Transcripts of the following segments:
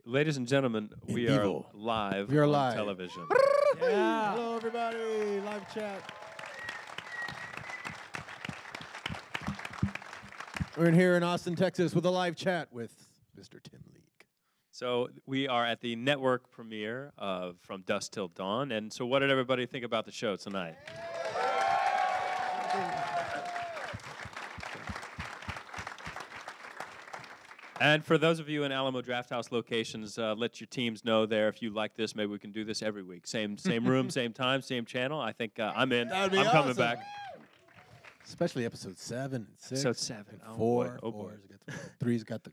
Ladies and gentlemen, we are live We are on live. television. Yeah. Hello, everybody. Live chat. We're in here in Austin, Texas, with a live chat with Mr. Tim Leake. So we are at the network premiere of From Dusk Till Dawn. And so what did everybody think about the show tonight? And for those of you in Alamo Drafthouse locations, let your teams know there if you like this. Maybe we can do this every week. Same room, same time, same channel. I think I'm in. That would be I'm coming awesome. back. Especially episode 7 and 6. Episode 7. And Oh, 4. boy. Oh, boy. 4's got the, 3's got the...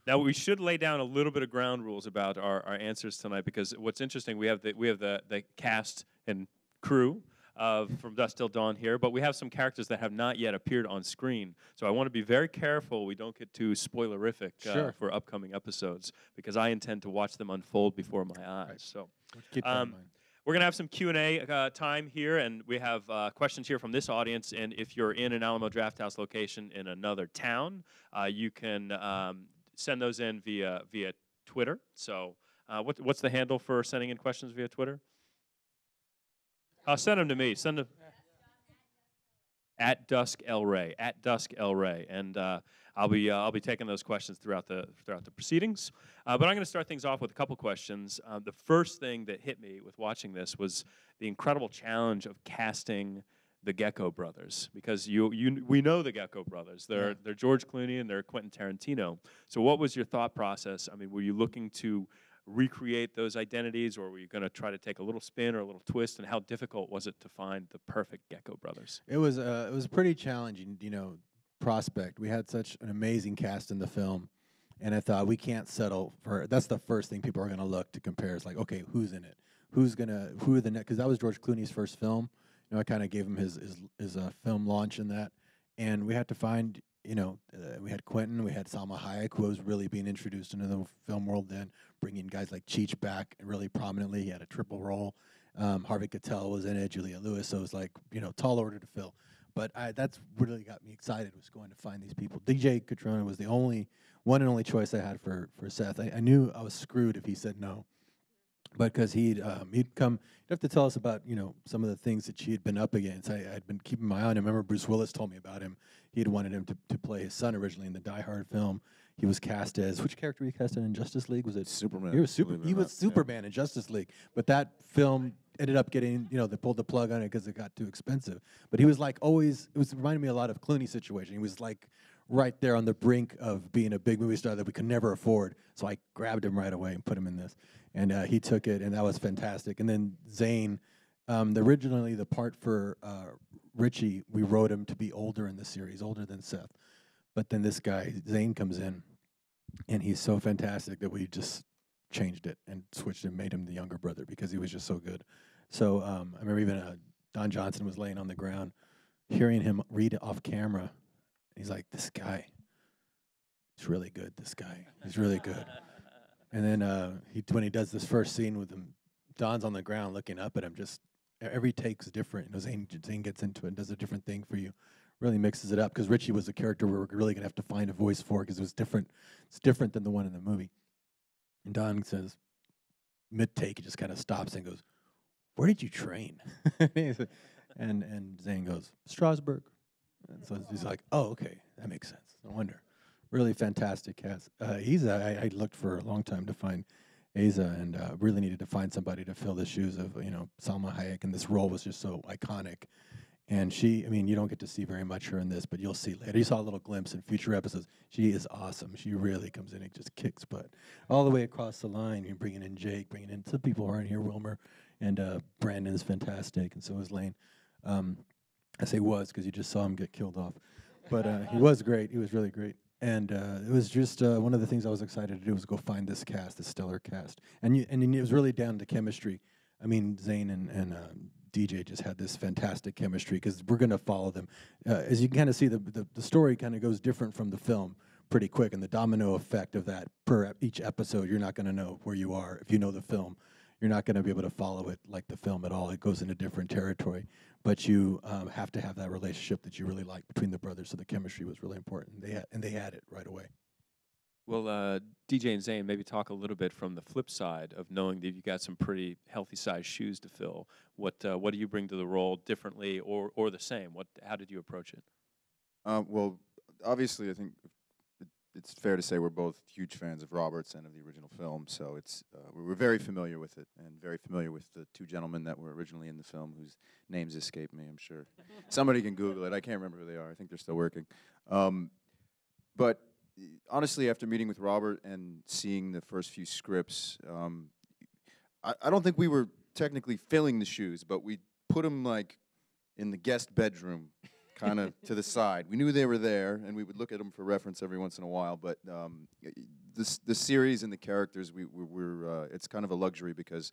Now we should lay down a little bit of ground rules about our answers tonight, because what's interesting, we have the cast and crew of From Dusk Till Dawn here, but we have some characters that have not yet appeared on screen. So I want to be very careful we don't get too spoilerific for upcoming episodes, because I intend to watch them unfold before my eyes. Right. So Keep that in mind. we're going to have some Q&A time here, and we have questions here from this audience. And if you're in an Alamo Drafthouse location in another town, you can send those in via Twitter. So what's the handle for sending in questions via Twitter? Send them to me. Send them at Dusk L Ray, and I'll be taking those questions throughout the proceedings. But I'm going to start things off with a couple questions. The first thing that hit me with watching this was the incredible challenge of casting the Gecko brothers, because we know the Gecko brothers. They're George Clooney and they're Quentin Tarantino. So what was your thought process? I mean, were you looking to recreate those identities, or were you going to try to take a little spin or a little twist? And how difficult was it to find the perfect Gecko brothers? It was pretty challenging, prospect. We had such an amazing cast in the film, and I thought we can't settle for. That's the first thing people are going to look to compare. Is like, okay, who's in it? Who are the next? Because that was George Clooney's first film. I kind of gave him his film launch in that, and we had to find. We had Quentin, we had Salma Hayek, who was really being introduced into the film world then, bringing guys like Cheech back really prominently. He had a triple role. Harvey Keitel was in it, Julia Lewis, so it was like, tall order to fill. But that's really got me excited, was going to find these people. DJ Catrona was the one and only choice I had for Seth. I knew I was screwed if he said no. But because he'd come, you'd have to tell us about, some of the things that she had been up against. I'd been keeping my eye on him. I remember Bruce Willis told me about him. He had wanted him to play his son originally in the Die Hard film. He was cast as, which character he cast in Justice League? Was it Superman? He was Superman in Justice League. But that film ended up getting, they pulled the plug on it because it got too expensive. But he was like always, it was reminding me a lot of Clooney's situation. He was like right there on the brink of being a big movie star that we could never afford. So I grabbed him right away and put him in this. And he took it, and that was fantastic. And then Zane, originally the part for Richie, we wrote him to be older in the series, older than Seth. But then this guy, Zane, comes in, and he's so fantastic that we just changed it and switched him, made him the younger brother because he was just so good. So I remember even Don Johnson was laying on the ground, hearing him read off camera. He's like, this guy, he's really good, this guy. He's really good. And then when he does this first scene with him, Don's on the ground looking up at him. Just every take's different. Zane gets into it and does a different thing for you. Really mixes it up, because Richie was a character we were really gonna have to find a voice for, because it was different. It's different than the one in the movie. And Don says, mid take, he just kind of stops and goes, "Where did you train?" and Zane goes, "Strasbourg." And so he's like, "Oh, okay, that makes sense. No wonder." Really fantastic cast. Asa, I looked for a long time to find Asa, and really needed to find somebody to fill the shoes of, Salma Hayek, and this role was just so iconic. And she, you don't get to see very much her in this, but you'll see later. You saw a little glimpse in future episodes. She is awesome. She really comes in and just kicks butt. All the way across the line, you're bringing in Jake, bringing in some people who aren't here, Wilmer, and Brandon's fantastic, and so is Lane. I say was, because you just saw him get killed off. But he was great. He was really great. And it was just one of the things I was excited to do was go find this cast, this stellar cast. And it was really down to chemistry. Zane and DJ just had this fantastic chemistry, because we're going to follow them. As you can kind of see, the story kind of goes different from the film pretty quick, and the domino effect of that per each episode, you're not going to know where you are. If you know the film, you're not going to be able to follow it like the film at all. It goes into different territory. But you have to have that relationship that you really like between the brothers, so the chemistry was really important. They had it right away. Well, DJ and Zane, maybe talk a little bit from the flip side of knowing that you got some pretty healthy sized shoes to fill. What do you bring to the role differently or the same? How did you approach it? Well, obviously, I think it's fair to say we're both huge fans of Robert's and of the original film, so we're very familiar with it and very familiar with the two gentlemen that were originally in the film, whose names escape me. I'm sure somebody can Google it. I can't remember who they are. I think they're still working. But honestly, after meeting with Robert and seeing the first few scripts, I don't think we were technically filling the shoes, but we put them like in the guest bedroom, kind of to the side. We knew they were there, and we would look at them for reference every once in a while. But the series and the characters, it's kind of a luxury because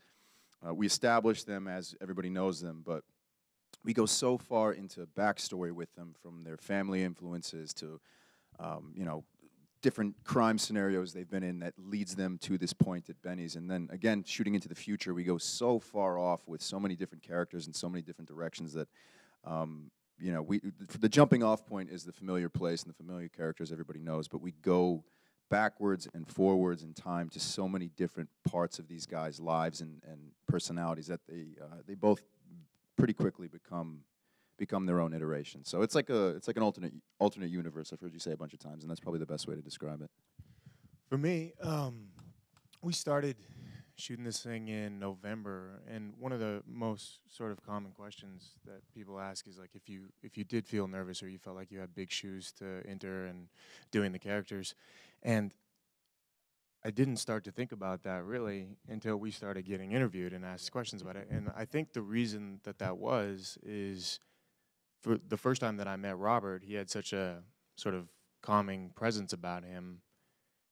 we establish them as everybody knows them, but we go so far into backstory with them, from their family influences to different crime scenarios they've been in that leads them to this point at Benny's. And then again, shooting into the future, we go so far off with so many different characters and so many different directions that the jumping off point is the familiar place and the familiar characters everybody knows, but we go backwards and forwards in time to so many different parts of these guys' lives and personalities that they both pretty quickly become their own iteration. So it's like an alternate universe. I've heard you say a bunch of times, and that's probably the best way to describe it. For me, we started shooting this thing in November, and one of the most sort of common questions that people ask is like, if you did feel nervous or you felt like you had big shoes to enter and doing the characters, and I didn't start to think about that really until we started getting interviewed and asked questions about it. And I think the reason that was is, for the first time that I met Robert, he had such a sort of calming presence about him.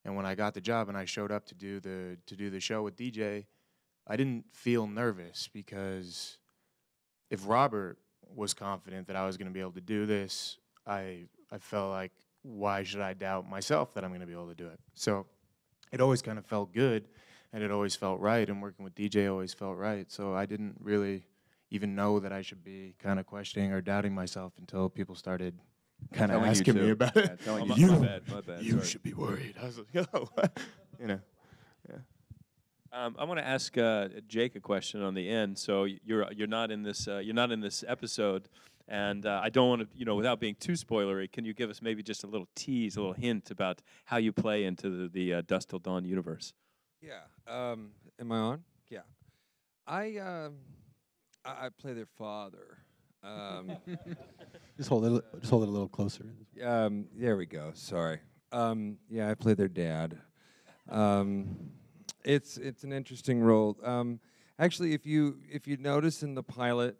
And when I got the job and I showed up to do the show with DJ, I didn't feel nervous, because if Robert was confident that I was going to be able to do this, I felt like, why should I doubt myself that I'm going to be able to do it? So it always kind of felt good, and it always felt right, and working with DJ always felt right. So I didn't really even know that I should be kind of questioning or doubting myself until people started kind of asking me about it. Yeah, My bad. You should be worried. I was like, oh, yeah. I want to ask Jake a question on the end. So you're not in this episode, and I don't want to, without being too spoilery, can you give us maybe just a little tease, a little hint about how you play into the Dusk Till Dawn universe? Yeah. Am I on? Yeah. I play their father. Just hold it a little closer. There we go. Sorry. Yeah, I play their dad. It's an interesting role. Actually, if you notice in the pilot,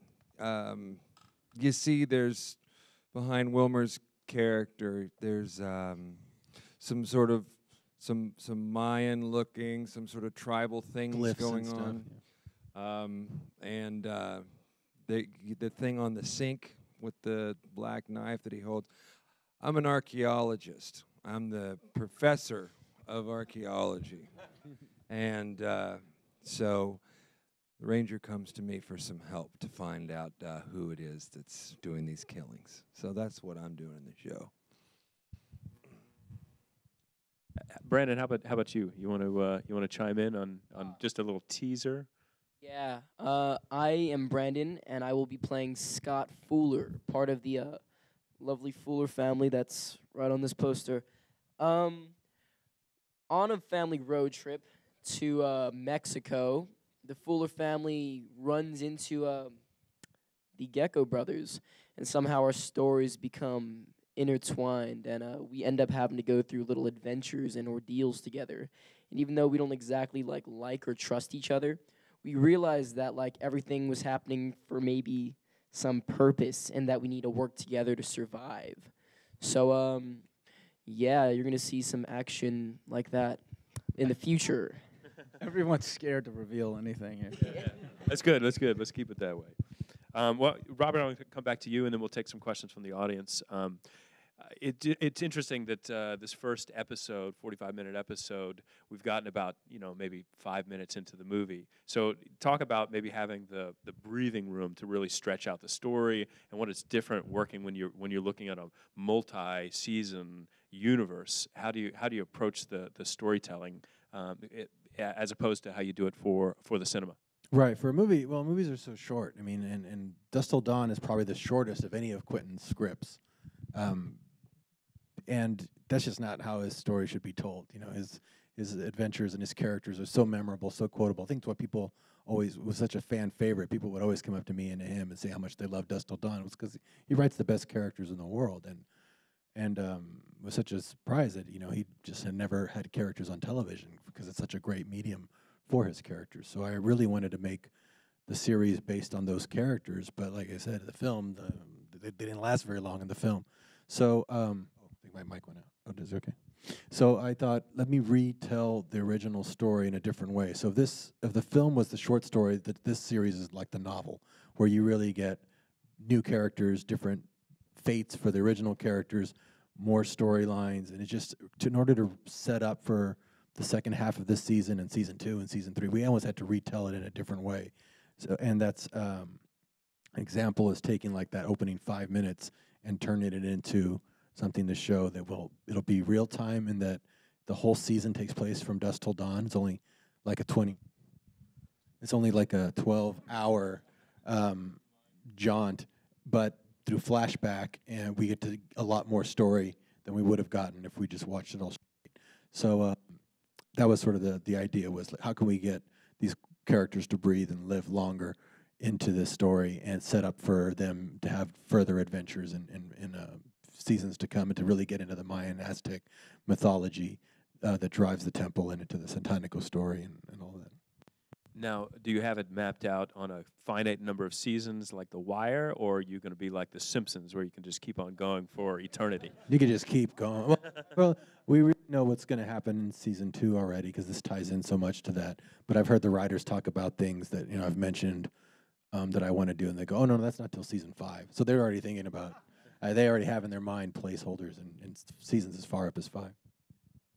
you see there's behind Wilmer's character, there's some sort of some Mayan looking, some sort of tribal things Glyphs going and stuff, on. And the thing on the sink with the black knife that he holds. I'm an archaeologist. I'm the professor of archaeology. And so the ranger comes to me for some help to find out who it is that's doing these killings. So that's what I'm doing in the show. Brandon, how about you? You want to chime in on just a little teaser? Yeah, I am Brandon, and I will be playing Scott Fuller, part of the lovely Fuller family that's right on this poster. On a family road trip to Mexico, the Fuller family runs into the Gecko brothers, and somehow our stories become intertwined, and we end up having to go through little adventures and ordeals together. And even though we don't exactly like or trust each other, we realize that everything was happening for maybe some purpose, and that we need to work together to survive. So yeah, you're gonna see some action like that in the future. Everyone's scared to reveal anything here. That's good. Let's keep it that way. Well, Robert, I'm going to come back to you, and then we'll take some questions from the audience. It's interesting that this first episode, 45-minute episode, we've gotten about maybe 5 minutes into the movie. So talk about maybe having the breathing room to really stretch out the story, and what it's different working when you're looking at a multi-season universe, how do you approach the storytelling as opposed to how you do it for the cinema? Right, for a movie, well, movies are so short. I mean, and Dusk Till Dawn is probably the shortest of any of Quentin's scripts. And that's just not how his story should be told. You know, his adventures and his characters are so memorable, so quotable. I think what people always was such a fan favorite. People would always come up to me and to him and say how much they love Dusk Till Dawn. It was because he writes the best characters in the world, and it was such a surprise that he just had never had characters on television because it's such a great medium for his characters. So I really wanted to make the series based on those characters, but like I said, the film, they didn't last very long in the film. So I think my mic went out. Oh, is it okay? So I thought, let me retell the original story in a different way. So if the film was the short story, this series is like the novel, where you really get new characters, different fates for the original characters, more storylines, and it just, in order to set up for the second half of this season and season 2 and season 3, we almost had to retell it in a different way. So, and that's an example is taking like that opening 5 minutes and turning it into something to show that it'll be real time, and that the whole season takes place from dusk till dawn. It's only like a 12-hour jaunt, but through flashback, and we get to a lot more story than we would have gotten if we just watched it all straight. So that was sort of the idea, was how can we get these characters to breathe and live longer into this story and set up for them to have further adventures in seasons to come, and to really get into the Mayan Aztec mythology that drives the temple and into the Santanico story and all of that. Now, do you have it mapped out on a finite number of seasons like The Wire, or are you going to be like The Simpsons where you can just keep on going for eternity? You can just keep going. Well, we really know what's going to happen in season 2 already, because this ties in so much to that. But I've heard the writers talk about things that I've mentioned that I want to do, and they go, "Oh no, that's not till season 5." So they're already thinking about. They already have in their mind placeholders and seasons as far up as 5. All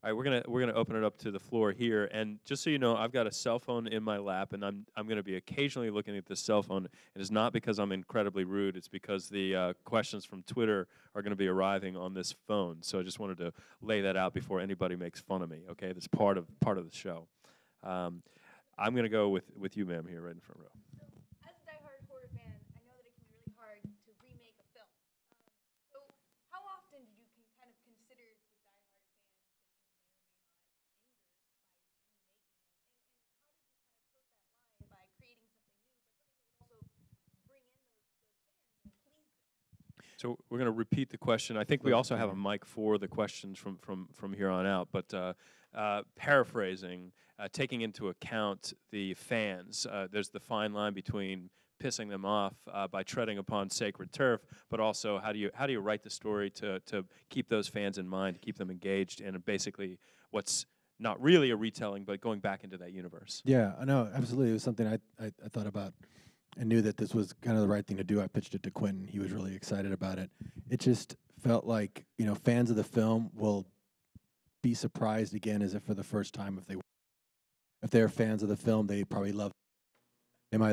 right, we're gonna open it up to the floor here, and just so you know, I've got a cell phone in my lap, and I'm gonna be occasionally looking at this cell phone. It is not because I'm incredibly rude; it's because the questions from Twitter are gonna be arriving on this phone. So I just wanted to lay that out before anybody makes fun of me. Okay, that's part of the show. I'm gonna go with you, ma'am, here right in the front row. As a diehard horror fan, I know that it can be really hard to remake a film. So how often did you kind of consider the diehard fans that you may or may not anger by remaking it? And how did you kind of toe that line by creating something new, but something that would also bring in those fans and please them? So we're going to repeat the question. I think we also have a mic for the questions from here on out. But paraphrasing, taking into account the fans, there's the fine line between pissing them off by treading upon sacred turf, but also how do you write the story to keep those fans in mind, to keep them engaged in basically what's not really a retelling, but going back into that universe. Yeah, I know, absolutely. It was something I thought about. I knew that this was kind of the right thing to do. I pitched it to Quentin. He was really excited about it. It just felt like, fans of the film will be surprised again as if for the first time if they're fans of the film, they might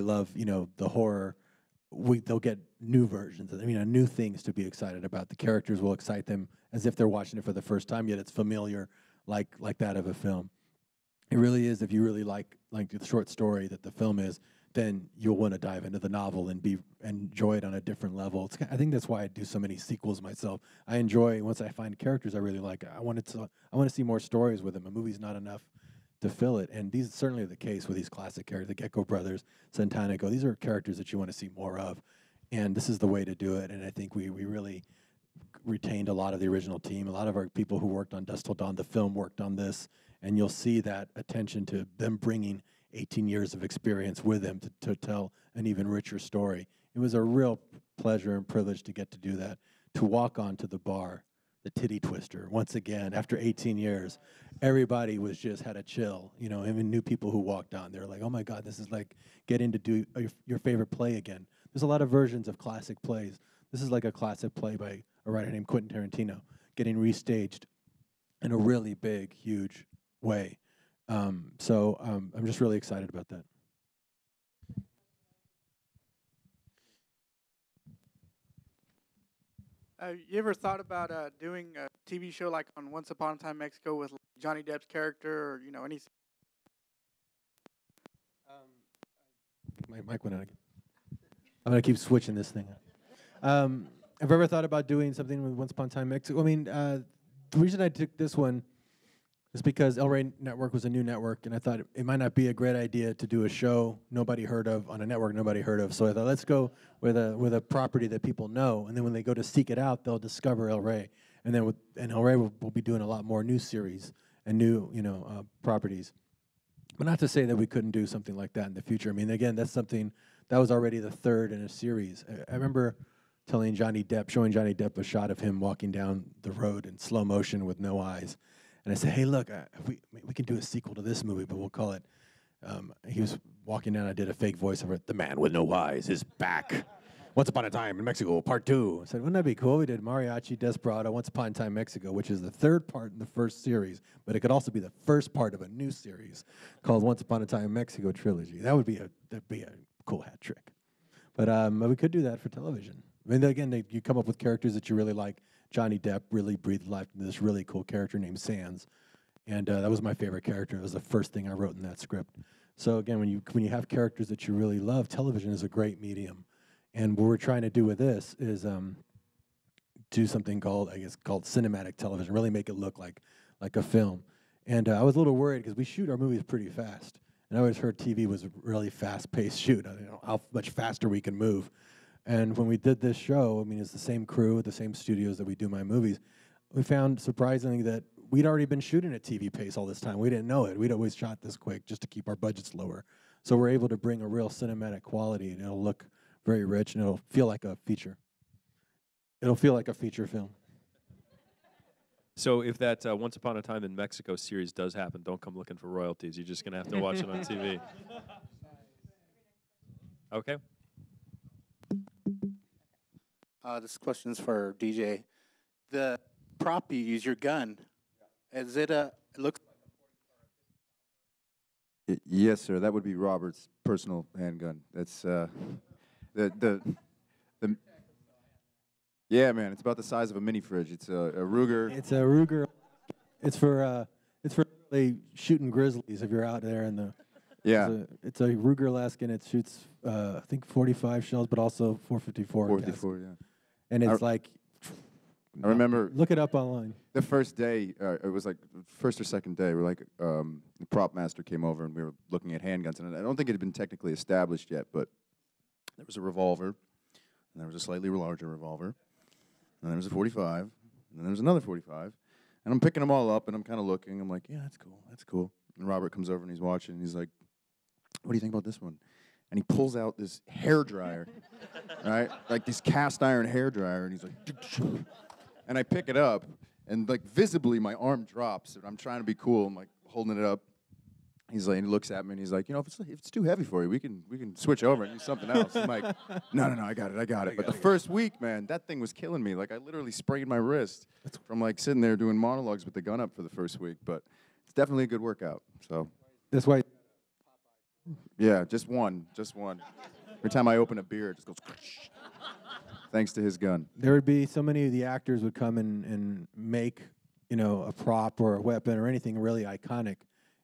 love, the horror. They'll get new versions, new things to be excited about. The characters will excite them as if they're watching it for the first time, yet it's familiar like that of a film. It really is. If you really like the short story that the film is, then you'll want to dive into the novel and enjoy it on a different level. I think that's why I do so many sequels myself. I enjoy, once I find characters I really like, I want to see more stories with them. A movie's not enough to fill it, and these certainly are the case with these classic characters, the Gecko Brothers, Santanico. These are characters that you want to see more of, and this is the way to do it. And I think we really retained a lot of the original team. A lot of our people who worked on Dusk Till Dawn, the film, worked on this, and you'll see that attention to them bringing 18 years of experience with them to tell an even richer story. It was a real pleasure and privilege to get to do that, to walk onto the bar, the titty twister, once again, after 18 years. Everybody had a chill, even new people who walked on. They were like, oh my God, this is like getting to do your favorite play again. There's a lot of versions of classic plays. This is like a classic play by a writer named Quentin Tarantino, getting restaged in a really big, huge way. So I'm just really excited about that. You ever thought about doing a TV show like on Once Upon a Time Mexico with Johnny Depp's character, or anything? My mic went out again. I'm gonna keep switching this thing. Have you ever thought about doing something with Once Upon a Time Mexico? I mean, the reason I took this one is because El Rey Network was a new network, and I thought it might not be a great idea to do a show nobody heard of on a network nobody heard of. So I thought, let's go with a property that people know, and then when they go to seek it out, they'll discover El Rey, and then El Rey will be doing a lot more new series and new properties. But not to say that we couldn't do something like that in the future. I mean, again, that's something that was already the third in a series. I remember showing Johnny Depp a shot of him walking down the road in slow motion with no eyes. And I said, hey, look, we can do a sequel to this movie, but we'll call it, he was walking down, I did a fake voice of it, The Man with No Eyes is back. Once Upon a Time in Mexico, Part 2. I said, wouldn't that be cool? We did Mariachi, Desperado, Once Upon a Time Mexico, which is the third part in the first series, but it could also be the first part of a new series called Once Upon a Time Mexico Trilogy. That'd be a cool hat trick. But we could do that for television. I mean, again, you come up with characters that you really like. Johnny Depp really breathed life into this really cool character named Sands, and that was my favorite character. It was the first thing I wrote in that script. So again, when you have characters that you really love, television is a great medium. And what we're trying to do with this is do something called cinematic television, really make it look like a film. And I was a little worried because we shoot our movies pretty fast. And I always heard TV was a really fast-paced shoot, how much faster we can move. And when we did this show, I mean, it's the same crew, the same studios that we do my movies. We found, surprisingly, that we'd already been shooting at TV pace all this time. We didn't know it. We'd always shot this quick just to keep our budgets lower. So we're able to bring a real cinematic quality, and it'll look very rich, and it'll feel like a feature. It'll feel like a feature film. So if that Once Upon a Time in Mexico series does happen, don't come looking for royalties. You're just going to have to watch it on TV. Okay. This question's for DJ. The prop you use, your gun, is it it looks Yes, sir. That would be Robert's personal handgun. That's the yeah, man. It's about the size of a mini fridge. It's a Ruger. It's a Ruger. It's for really shooting grizzlies if you're out there in the. Yeah. It's a Ruger Alaskan. It shoots I think 45 shells, but also 454. 454, yeah. And it's I remember. Look it up online. The first day, it was like first or second day. We're like, the prop master came over and we were looking at handguns, and I don't think it had been technically established yet, but there was a revolver, and there was a slightly larger revolver, and there was a 45, and then there was another 45, and I'm picking them all up, and I'm kind of looking. I'm like, yeah, that's cool, that's cool. And Robert comes over and he's watching, and he's like, what do you think about this one? And he pulls out this hair dryer, right? Like this cast iron hair dryer, and he's like, and I pick it up, and like visibly my arm drops, and I'm trying to be cool. I'm like holding it up. He's like, and he looks at me, and he's like, if it's too heavy for you, we can switch over and use something else. I'm like, no, I got it. But the first week, man, that thing was killing me. Like I literally sprained my wrist from like sitting there doing monologues with the gun up for the first week. But it's definitely a good workout. So that's why. Yeah, just one. Every time I open a beer, it just goes. Thanks to his gun. There would be so many of the actors would come and make, a prop or a weapon or anything really iconic.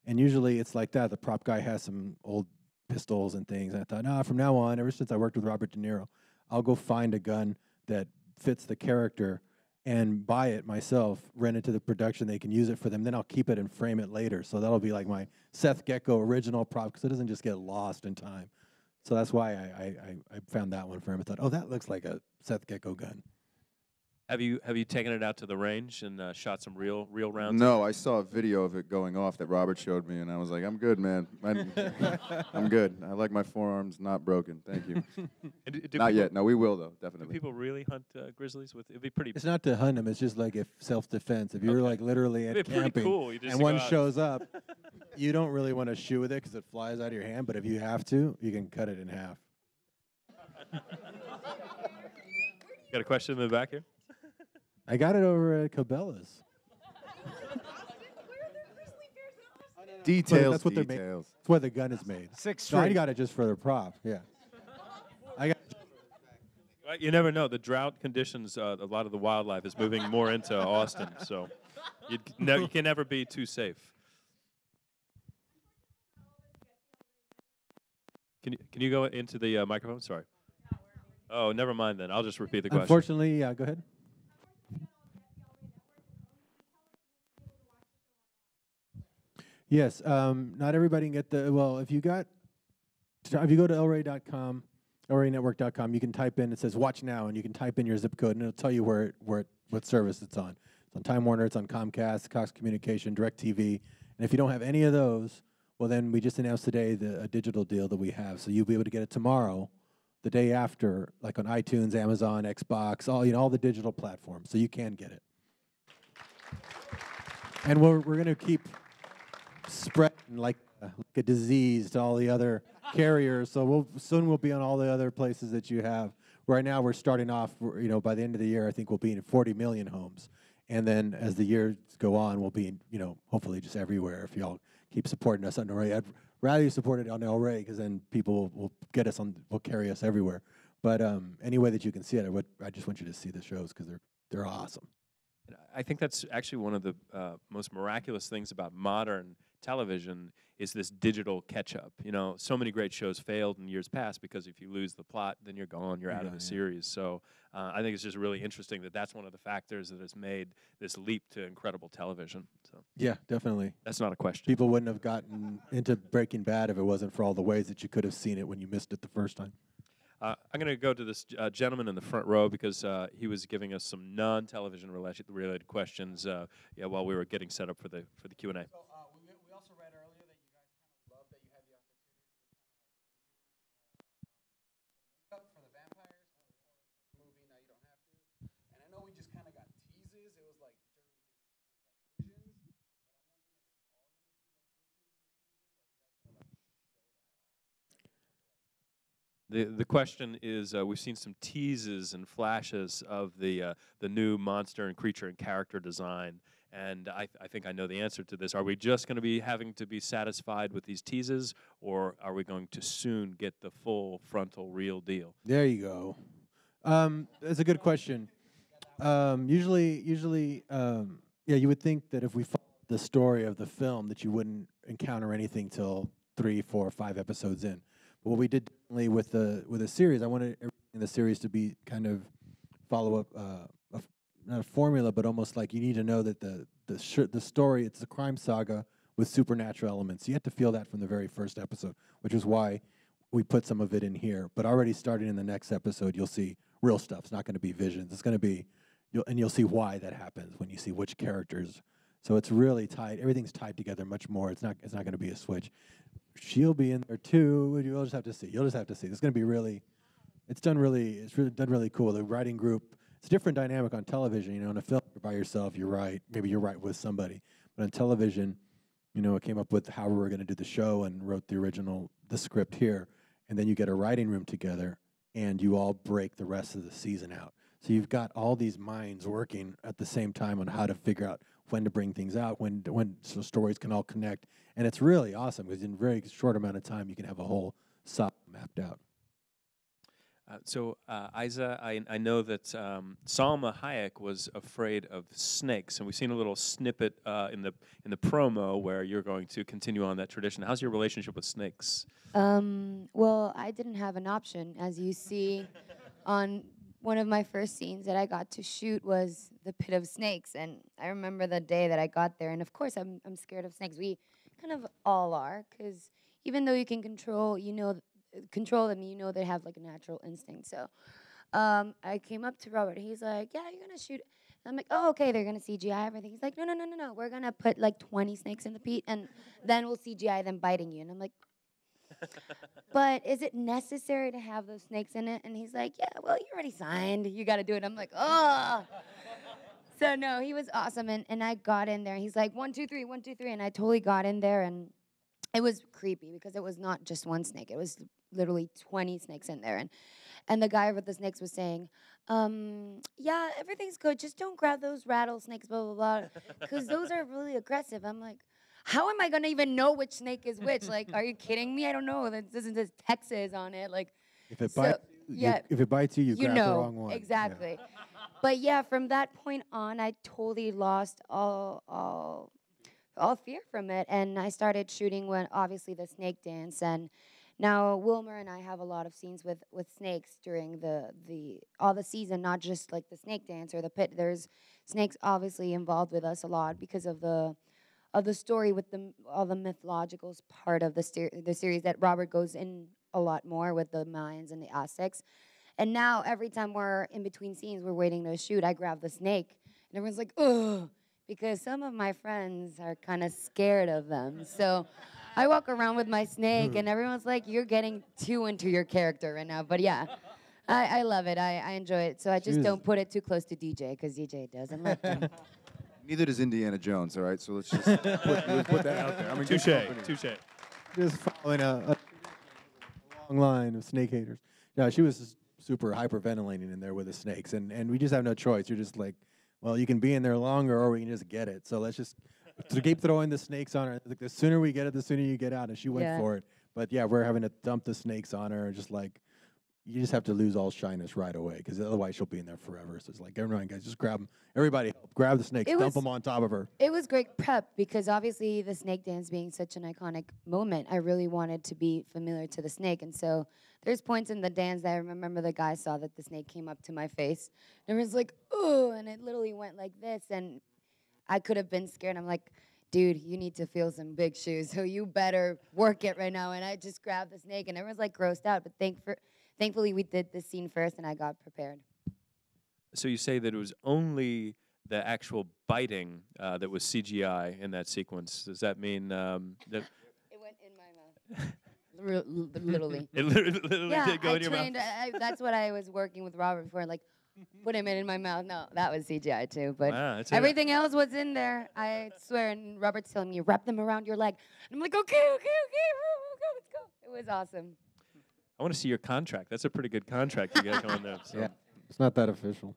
And usually it's like that. The prop guy has some old pistols and things. And I thought, from now on, ever since I worked with Robert De Niro, I'll go find a gun that fits the character and buy it myself, rent it to the production. They can use it for them. Then I'll keep it and frame it later. So that'll be like my Seth Gecko original prop because it doesn't just get lost in time. So that's why I found that one for him. I thought, that looks like a Seth Gecko gun. Have you taken it out to the range and shot some real rounds? No, I saw a video of it going off that Robert showed me, and I was like, I'm good, man. I'm good. I like my forearms not broken. Thank you. Not yet. No, we will, though, definitely. Do people really hunt grizzlies? It'd be pretty. It's not to hunt them. It's just like if self-defense. If you're like literally at camping cool. and one shows up, you don't really want to shoot with it because it flies out of your hand. But if you have to, you can cut it in half. Got a question in the back here? I got it over at Cabela's. Details. That's what they're made. That's why the gun is made. So I got it just for the prop. Yeah. I got. You never know. The drought conditions, a lot of the wildlife is moving more into Austin, so you can never be too safe. Can you go into the microphone? Sorry. Oh, never mind then. I'll just repeat the question. Unfortunately, go ahead. Yes, not everybody can get the. Well, if you go to elray.com, elraynetwork.com, you can type in. It says "Watch Now," and you can type in your zip code, and it'll tell you what service it's on. It's on Time Warner. It's on Comcast, Cox Communication, DirecTV. And if you don't have any of those, well, then we just announced today a digital deal that we have. So you'll be able to get it tomorrow, the day after, like on iTunes, Amazon, Xbox, all the digital platforms. So you can get it. And we're going to keep spreading like a disease to all the other carriers. So soon we'll be on all the other places that you have. Right now we're starting off. By the end of the year, I think we'll be in 40 million homes. And then as the years go on, we'll be in, hopefully just everywhere. If y'all keep supporting us on El Rey, I'd rather you support it on El Rey, because then people will get us will carry us everywhere. But any way that you can see it, I just want you to see the shows, because they're awesome. I think that's actually one of the most miraculous things about modern television is this digital catch-up. So many great shows failed in years past because if you lose the plot, then you're gone, you're out of the series. So I think it's just really interesting that that's one of the factors that has made this leap to incredible television. So yeah, definitely. That's not a question. People wouldn't have gotten into Breaking Bad if it wasn't for all the ways that you could have seen it when you missed it the first time. I'm going to go to this gentleman in the front row because he was giving us some non-television related questions while we were getting set up for the Q&A. So we also read earlier that you guys kind of love that you had the opportunity to makeup for the vampires before the movie. Now you don't have to. And I know we just kind of got teases. It was like during his visions, but I'm wondering if it's all going to be like visions and teases, or are you guys going to like show that off? The question is, we've seen some teases and flashes of the new monster and creature and character design, and I think I know the answer to this. Are we just going to be having to be satisfied with these teases, or are we going to soon get the full frontal real deal? There you go. That's a good question. Usually, you would think that if we followed the story of the film, that you wouldn't encounter anything till 3, 4, 5 episodes in. But what we did differently with the series, I wanted everything in the series to be kind of follow up, not a formula, but almost like you need to know that the story, it's a crime saga with supernatural elements. You have to feel that from the very first episode, which is why we put some of it in here. But already starting in the next episode, you'll see real stuff. It's not going to be visions. It's going to be, you'll see why that happens when you see which characters. So it's really tied. Everything's tied together much more. It's not going to be a switch. She'll be in there too. You'll just have to see. You'll just have to see. It's going to be really. It's done really cool. The writing group. It's a different dynamic on television. In a film, you're by yourself. You're right. Maybe you're right with somebody. But on television, it came up with how we were going to do the show and wrote the script here, and then you get a writing room together, and you all break the rest of the season out. So you've got all these minds working at the same time on how to figure out when to bring things out, so stories can all connect. And it's really awesome because in a very short amount of time, you can have a whole saga mapped out. So, Isa, I know that Salma Hayek was afraid of snakes, and we've seen a little snippet in the promo where you're going to continue on that tradition. How's your relationship with snakes? Well, I didn't have an option. As you see on one of my first scenes that I got to shoot was the pit of snakes, and I remember the day that I got there, and of course I'm scared of snakes. We kind of all are, because even though you can control them, they have like a natural instinct. So I came up to Robert. He's like, yeah, you're going to shoot. And I'm like, oh, okay, they're going to CGI everything. He's like, no. We're going to put like 20 snakes in the pit, and then we'll CGI them biting you. And I'm like, but is it necessary to have those snakes in it? And he's like, yeah, well, you already signed. You got to do it. I'm like, oh. So, no, he was awesome. And I got in there. He's like, 1, 2, 3, 1, 2, 3. And I totally got in there. And it was creepy because it was not just one snake. It was literally 20 snakes in there. And the guy with the snakes was saying, yeah, everything's good. Just don't grab those rattlesnakes, blah, blah, blah, because those are really aggressive. I'm like, how am I going to even know which snake is which? Like, are you kidding me? I don't know. That doesn't say Texas on it. Like, if it bites you, Yeah. if it bites you, you grab the know wrong one. Yeah. exactly. But yeah, from that point on, I totally lost all fear from it, and I started shooting when obviously the snake dance, and now Wilmer and I have a lot of scenes with snakes during the all the season, not just like the snake dance or the pit. There's snakes obviously involved with us a lot because of the story with all the mythological part of the series that Robert goes in a lot more with the Mayans and the Aztecs. And now every time we're in between scenes, we're waiting to shoot, I grab the snake, and everyone's like, ugh, because some of my friends are kind of scared of them. So I walk around with my snake, and everyone's like, you're getting too into your character right now. But yeah, I love it. I enjoy it. So I just don't put it too close to DJ, because DJ doesn't like them. Neither does Indiana Jones, all right? So let's just put that out there. I mean, Touche. Just following a long line of snake haters. No, she was just super hyperventilating in there with the snakes, and we just have no choice. You're just like, well, you can be in there longer, or we can just get it. So let's just keep throwing the snakes on her. Like, the sooner we get it, the sooner you get out. And she went for it. But yeah, we're having to dump the snakes on her, just like, you just have to lose all shyness right away, because otherwise she'll be in there forever. So it's like, everyone, guys, just grab them. Everybody, grab the snakes, dump them on top of her. It was great prep, because obviously the snake dance being such an iconic moment, I really wanted to be familiar to the snake. And so there's points in the dance that I remember the guy saw that the snake came up to my face. And it was like, oh, and it literally went like this. And I could have been scared. I'm like, dude, you need to feel some big shoes, so you better work it right now. And I just grabbed the snake, and everyone's like grossed out. But thankfully, we did this scene first, and I got prepared. So you say that it was only the actual biting that was CGI in that sequence. Does that mean that? It went in my mouth. Literally. It literally did go in your mouth. That's what I was working with Robert for, like, put him in my mouth. No, that was CGI too, but wow, everything else was in there. I swear. And Robert's telling me, wrap them around your leg. And I'm like, okay, let's go. It was awesome. I want to see your contract. That's a pretty good contract you got going there. So. Yeah, it's not that official.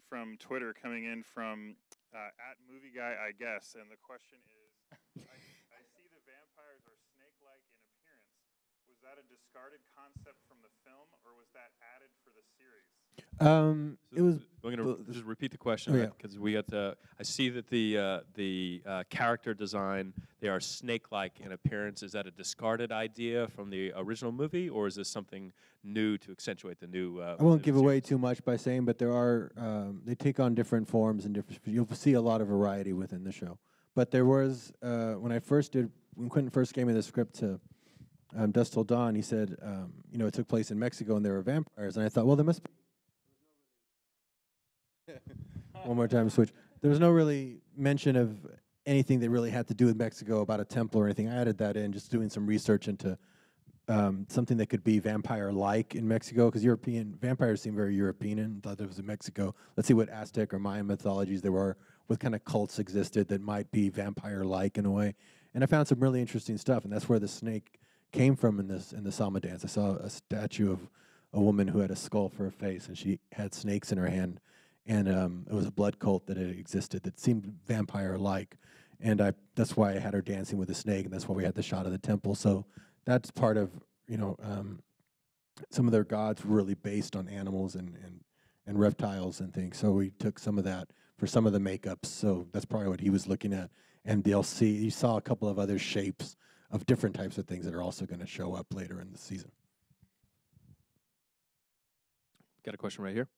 From Twitter coming in from at Movie Guy, I guess, and the question is, I see the vampires are snake-like in appearance. Was that a discarded concept from the film, or was that added for the series? It was. We're gonna just repeat the question, because we got the. I see that the character design, they are snake-like in appearance. Is that a discarded idea from the original movie, or is this something new to accentuate the new? I won't give away too much by saying, but there are. They take on different forms and different. You'll see a lot of variety within the show. But there was when Quentin first gave me the script to Dusk Till Dawn, he said, it took place in Mexico and there were vampires, and I thought, well, there must be. One more time, switch. There was no really mention of anything that really had to do with Mexico, about a temple or anything. I added that in, just doing some research into something that could be vampire-like in Mexico, because European vampires seem very European, and thought it was in Mexico. Let's see what Aztec or Mayan mythologies there were, what kind of cults existed that might be vampire-like in a way. And I found some really interesting stuff, and that's where the snake came from in the Sama dance. I saw a statue of a woman who had a skull for a face, and she had snakes in her hand. And it was a blood cult that had existed that seemed vampire-like, and that's why I had her dancing with a snake, and that's why we had the shot of the temple. So that's part of some of their gods were really based on animals and reptiles and things. So we took some of that for some of the makeups. So that's probably what he was looking at. And you saw a couple of other shapes of different types of things that are also going to show up later in the season. Got a question right here.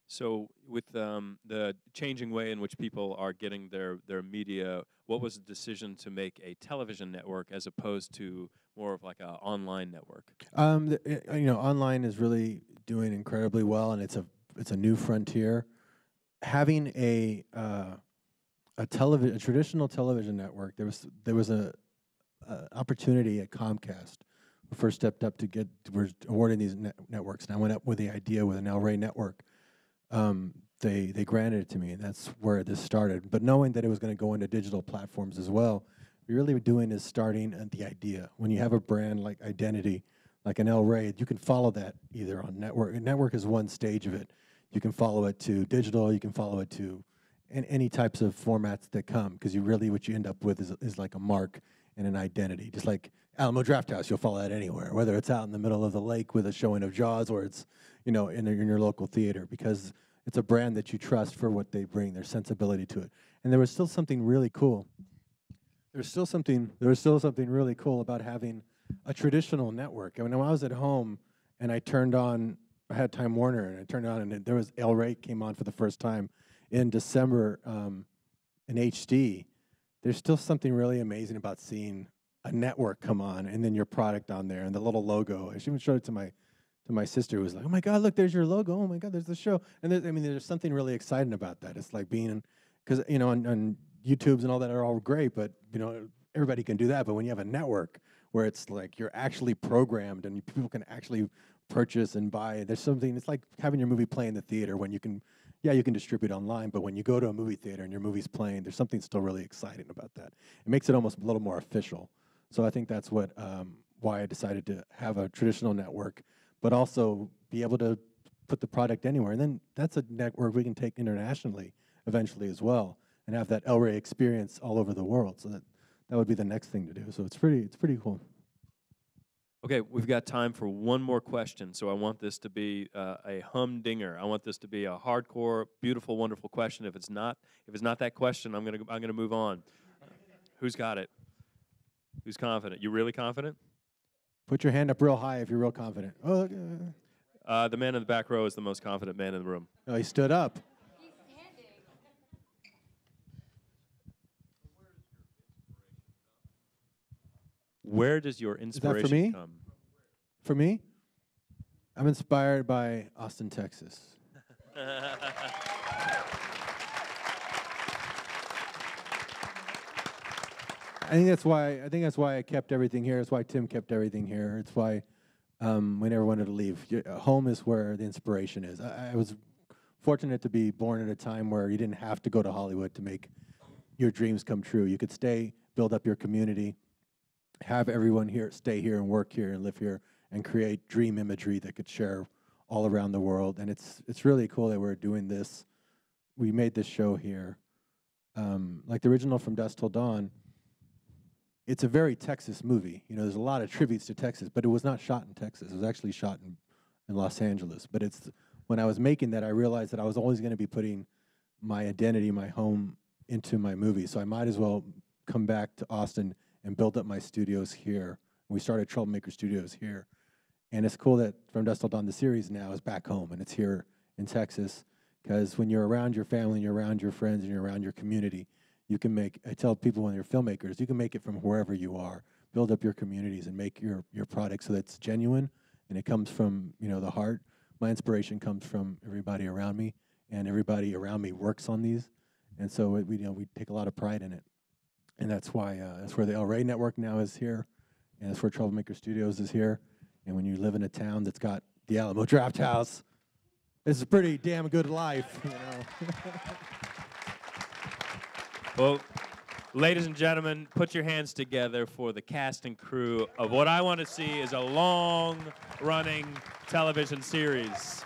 So with the changing way in which people are getting their media, what was the decision to make a television network as opposed to more of like an online network? Online is really doing incredibly well, and it's a new frontier. Having a traditional television network, there was a opportunity at Comcast. We first stepped up we're awarding these networks, and I went up with the idea with an El Rey network. They granted it to me, and that's where this started. But knowing that it was going to go into digital platforms as well, What you're really doing is starting at the idea. When you have a brand like identity, like an El Rey, you can follow that either on network. Network is one stage of it. You can follow it to digital. You can follow it to any types of formats that come, because you really, what you end up with is like a mark and an identity. Just like Alamo Drafthouse, you'll follow that anywhere, whether it's out in the middle of the lake with a showing of Jaws, or it's, you know, in your local theater, because it's a brand that you trust for what they bring, their sensibility to it. And there was still something really cool. There was still something really cool about having a traditional network. I mean, when I was at home and I had Time Warner, and I turned on, and there was El Rey came on for the first time in December in HD. There's still something really amazing about seeing a network come on and then your product on there and the little logo. I even showed it to my sister, who was like, "Oh my God, look, there's your logo. Oh my God, there's the show." And there's something really exciting about that. It's like being, because you know, on YouTubes and all that are all great, but you know, everybody can do that. But when you have a network where it's like you're actually programmed and people can actually purchase and buy, there's something. It's like having your movie play in the theater when you can. Yeah, you can distribute online, but when you go to a movie theater and your movie's playing, there's something still really exciting about that. It makes it almost a little more official. So I think that's what why I decided to have a traditional network, but also be able to put the product anywhere. And then that's a network we can take internationally eventually as well, and have that El Rey experience all over the world. So that would be the next thing to do. So it's pretty cool. Okay, we've got time for one more question, so I want this to be a humdinger. I want this to be a hardcore, beautiful, wonderful question. If it's not that question, I'm gonna move on. Who's got it? Who's confident? You really confident? Put your hand up real high if you're real confident. Oh, the man in the back row is the most confident man in the room. no, he stood up. Where does your inspiration come? For me? I'm inspired by Austin, Texas. I think that's why I kept everything here. It's why Tim kept everything here. It's why we never wanted to leave. Home is where the inspiration is. I was fortunate to be born at a time where you didn't have to go to Hollywood to make your dreams come true. You could stay, build up your community, have everyone here stay here and work here and live here and create dream imagery that could share all around the world. And it's really cool that we're doing this. We made this show here. Like the original From Dusk Till Dawn, it's a very Texas movie. You know, there's a lot of tributes to Texas, but it was not shot in Texas. It was actually shot in Los Angeles. But when I was making that, I realized that I was always going to be putting my identity, my home, into my movie. So I might as well come back to Austin and build up my studios here. We started Troublemaker Studios here. And it's cool that From Dusk Till Dawn, the series now, is back home, and it's here in Texas. Because when you're around your family, and you're around your friends, and you're around your community, you can make, I tell people when they're filmmakers, you can make it from wherever you are. Build up your communities and make your product so that it's genuine, and it comes from, you know, the heart. My inspiration comes from everybody around me, and everybody around me works on these. And so we take a lot of pride in it. And that's why that's where the El Rey Network now is here, and that's where Troublemaker Studios is here. And when you live in a town that's got the Alamo Drafthouse, it's a pretty damn good life, you know. Well, ladies and gentlemen, put your hands together for the cast and crew of what I want to see is a long-running television series.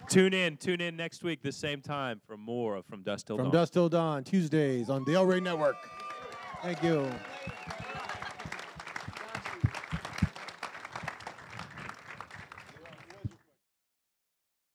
Tune in next week, this same time, for more of From Dusk Till Dawn. From Dusk Till Dawn, Tuesdays on the El Rey Network. Thank you.